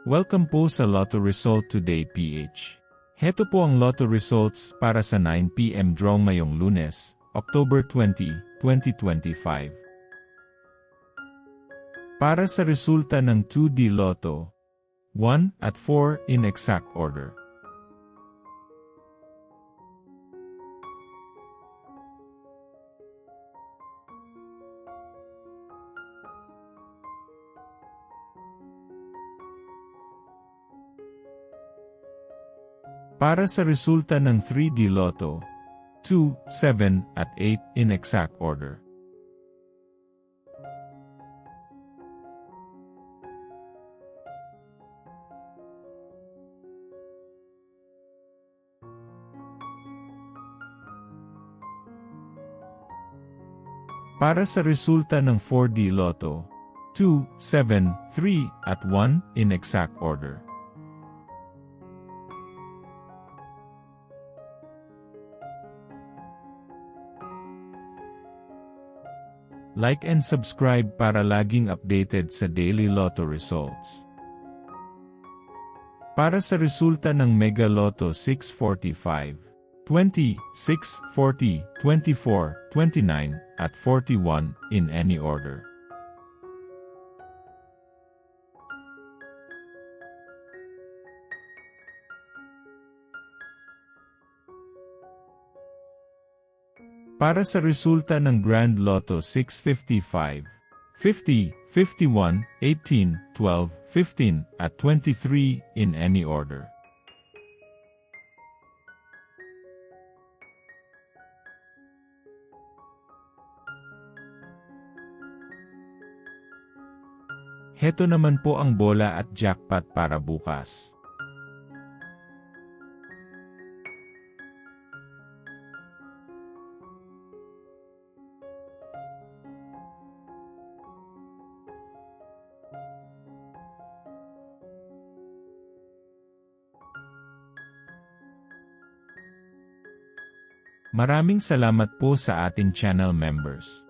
Welcome po sa Lotto Result Today PH. Heto po ang Lotto Results para sa 9 PM draw ngayong Lunes, October 20, 2025. Para sa resulta ng 2D Lotto, 1 at 4 in exact order. Para sa resulta ng 3D Lotto, 2, 7, at 8 in exact order. Para sa resulta ng 4D Lotto, 2, 7, 3, at 1 in exact order. Like and subscribe para laging updated sa daily Lotto results. Para sa resulta ng Mega Lotto 645, 20, 6, 40, 24, 29, at 41 in any order. Para sa resulta ng Grand Lotto 655, 50, 51, 18, 12, 15, at 23 in any order. Heto naman po ang bola at jackpot para bukas. Maraming salamat po sa ating channel members.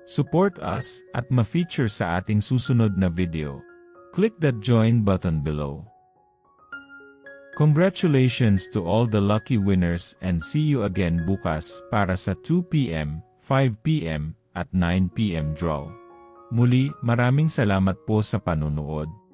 Support us at ma-feature sa ating susunod na video. Click that join button below. Congratulations to all the lucky winners and see you again bukas para sa 2 PM, 5 PM, at 9 PM draw. Muli, maraming salamat po sa panunood.